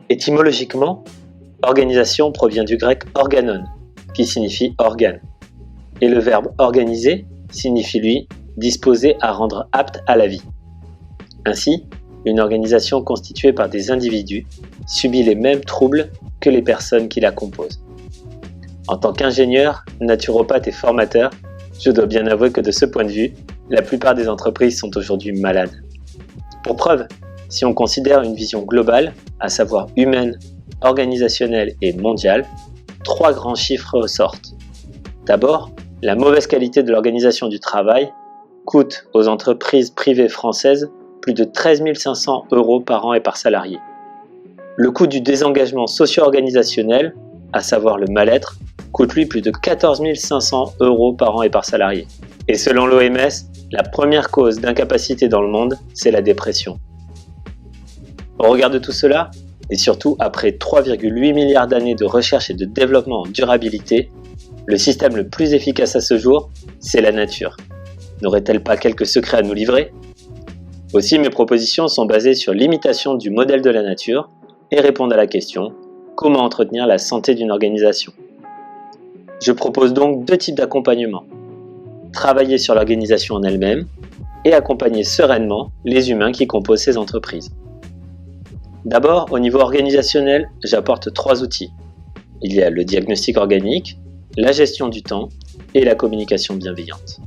Étymologiquement, organisation provient du grec organon, qui signifie organe. Et le verbe organiser signifie lui disposer à rendre apte à la vie. Ainsi, une organisation constituée par des individus subit les mêmes troubles que les personnes qui la composent. En tant qu'ingénieur, naturopathe et formateur, je dois bien avouer que de ce point de vue, la plupart des entreprises sont aujourd'hui malades. Pour preuve, si on considère une vision globale, à savoir humaine, organisationnelle et mondiale, 3 grands chiffres ressortent. D'abord, la mauvaise qualité de l'organisation du travail coûte aux entreprises privées françaises plus de 13 500 € par an et par salarié. Le coût du désengagement socio-organisationnel, à savoir le mal-être, coûte lui plus de 14 500 € par an et par salarié. Et selon l'OMS, la première cause d'incapacité dans le monde, c'est la dépression. Au regard de tout cela, et surtout après 3,8 milliards d'années de recherche et de développement en durabilité, le système le plus efficace à ce jour, c'est la nature. N'aurait-elle pas quelques secrets à nous livrer ? Aussi, mes propositions sont basées sur l'imitation du modèle de la nature et répondent à la question « Comment entretenir la santé d'une organisation ?» Je propose donc 2 types d'accompagnement. Travailler sur l'organisation en elle-même et accompagner sereinement les humains qui composent ces entreprises. D'abord, au niveau organisationnel, j'apporte 3 outils. Il y a le diagnostic organique, la gestion du temps et la communication bienveillante.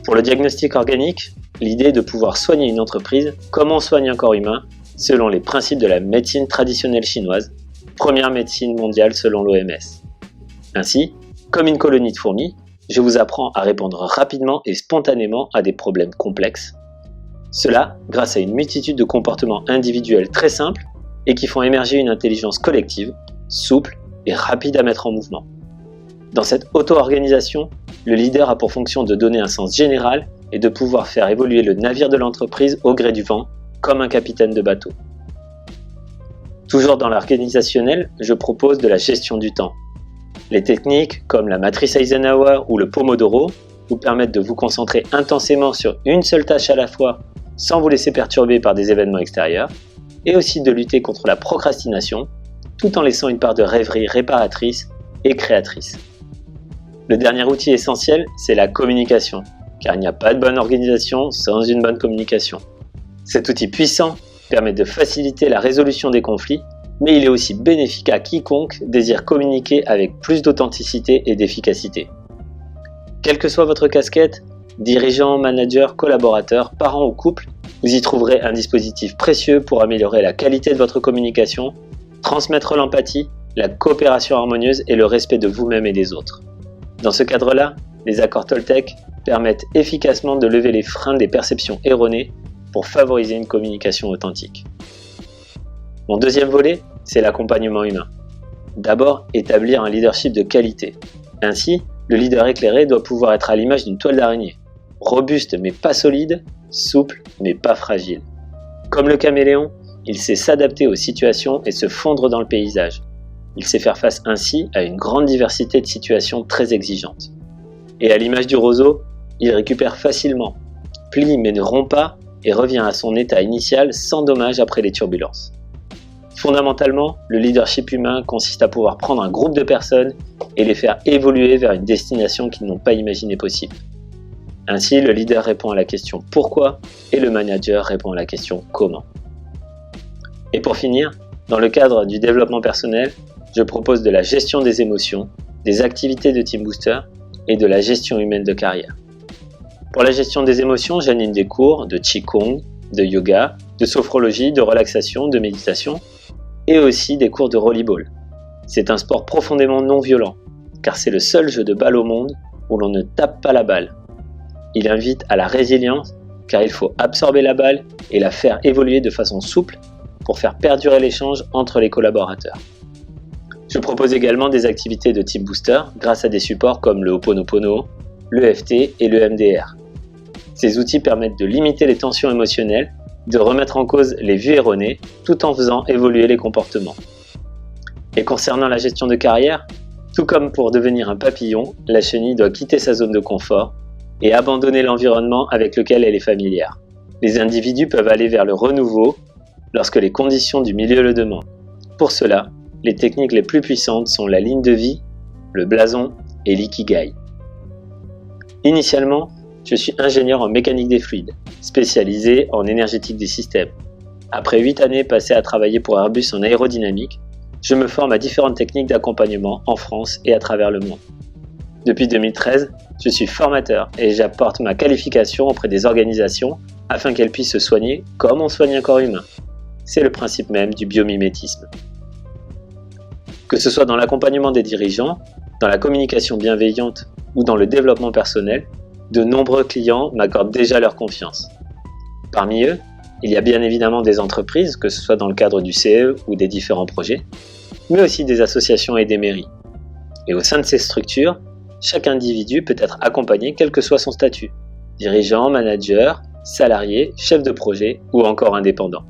Pour le diagnostic organique, l'idée est de pouvoir soigner une entreprise comme on soigne un corps humain selon les principes de la médecine traditionnelle chinoise, première médecine mondiale selon l'OMS. Ainsi, comme une colonie de fourmis, je vous apprends à répondre rapidement et spontanément à des problèmes complexes. Cela grâce à une multitude de comportements individuels très simples et qui font émerger une intelligence collective, souple et rapide à mettre en mouvement. Dans cette auto-organisation, le leader a pour fonction de donner un sens général et de pouvoir faire évoluer le navire de l'entreprise au gré du vent, comme un capitaine de bateau. Toujours dans l'organisationnel, je propose de la gestion du temps. Les techniques comme la matrice Eisenhower ou le Pomodoro vous permettent de vous concentrer intensément sur une seule tâche à la fois sans vous laisser perturber par des événements extérieurs et aussi de lutter contre la procrastination tout en laissant une part de rêverie réparatrice et créatrice. Le dernier outil essentiel, c'est la communication, car il n'y a pas de bonne organisation sans une bonne communication. Cet outil puissant permet de faciliter la résolution des conflits, mais il est aussi bénéfique à quiconque désire communiquer avec plus d'authenticité et d'efficacité. Quelle que soit votre casquette, dirigeant, manager, collaborateur, parent ou couple, vous y trouverez un dispositif précieux pour améliorer la qualité de votre communication, transmettre l'empathie, la coopération harmonieuse et le respect de vous-même et des autres. Dans ce cadre-là, les accords Toltec permettent efficacement de lever les freins des perceptions erronées pour favoriser une communication authentique. Mon deuxième volet, c'est l'accompagnement humain. D'abord, établir un leadership de qualité. Ainsi, le leader éclairé doit pouvoir être à l'image d'une toile d'araignée, robuste mais pas solide, souple mais pas fragile. Comme le caméléon, il sait s'adapter aux situations et se fondre dans le paysage. Il sait faire face ainsi à une grande diversité de situations très exigeantes. Et à l'image du roseau, il récupère facilement, plie mais ne rompt pas et revient à son état initial sans dommage après les turbulences. Fondamentalement, le leadership humain consiste à pouvoir prendre un groupe de personnes et les faire évoluer vers une destination qu'ils n'ont pas imaginée possible. Ainsi, le leader répond à la question « pourquoi » et le manager répond à la question « comment ». Et pour finir, dans le cadre du développement personnel, je propose de la gestion des émotions, des activités de Team Booster et de la gestion humaine de carrière. Pour la gestion des émotions, j'anime des cours de Qigong, de yoga, de sophrologie, de relaxation, de méditation et aussi des cours de volleyball. C'est un sport profondément non violent, car c'est le seul jeu de balle au monde où l'on ne tape pas la balle. Il invite à la résilience, car il faut absorber la balle et la faire évoluer de façon souple pour faire perdurer l'échange entre les collaborateurs. Je propose également des activités de type booster grâce à des supports comme le Ho'oponopono, l'EFT et le MDR. Ces outils permettent de limiter les tensions émotionnelles, de remettre en cause les vues erronées, tout en faisant évoluer les comportements. Et concernant la gestion de carrière, tout comme pour devenir un papillon, la chenille doit quitter sa zone de confort et abandonner l'environnement avec lequel elle est familière. Les individus peuvent aller vers le renouveau lorsque les conditions du milieu le demandent. Pour cela, les techniques les plus puissantes sont la ligne de vie, le blason et l'ikigai. Initialement, je suis ingénieur en mécanique des fluides, spécialisé en énergétique des systèmes. Après 8 années passées à travailler pour Airbus en aérodynamique, je me forme à différentes techniques d'accompagnement en France et à travers le monde. Depuis 2013, je suis formateur et j'apporte ma qualification auprès des organisations afin qu'elles puissent se soigner comme on soigne un corps humain. C'est le principe même du biomimétisme. Que ce soit dans l'accompagnement des dirigeants, dans la communication bienveillante ou dans le développement personnel, de nombreux clients m'accordent déjà leur confiance. Parmi eux, il y a bien évidemment des entreprises, que ce soit dans le cadre du CE ou des différents projets, mais aussi des associations et des mairies. Et au sein de ces structures, chaque individu peut être accompagné quel que soit son statut, dirigeant, manager, salarié, chef de projet ou encore indépendant.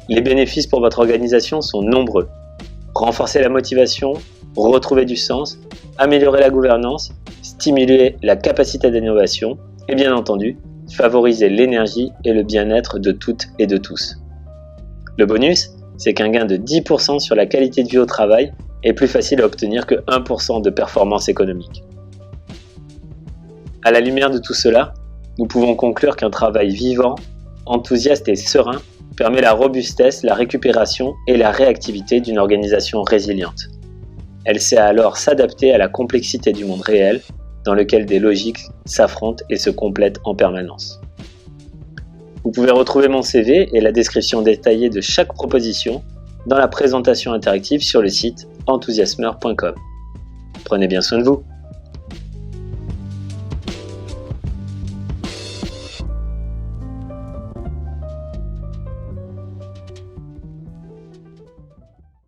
Les bénéfices pour votre organisation sont nombreux. Renforcer la motivation, retrouver du sens, améliorer la gouvernance, stimuler la capacité d'innovation et bien entendu, favoriser l'énergie et le bien-être de toutes et de tous. Le bonus, c'est qu'un gain de 10% sur la qualité de vie au travail est plus facile à obtenir que 1% de performance économique. À la lumière de tout cela, nous pouvons conclure qu'un travail vivant, enthousiaste et serein permet la robustesse, la récupération et la réactivité d'une organisation résiliente. Elle sait alors s'adapter à la complexité du monde réel, dans lequel des logiques s'affrontent et se complètent en permanence. Vous pouvez retrouver mon CV et la description détaillée de chaque proposition dans la présentation interactive sur le site enthousiasmeur.com. Prenez bien soin de vous.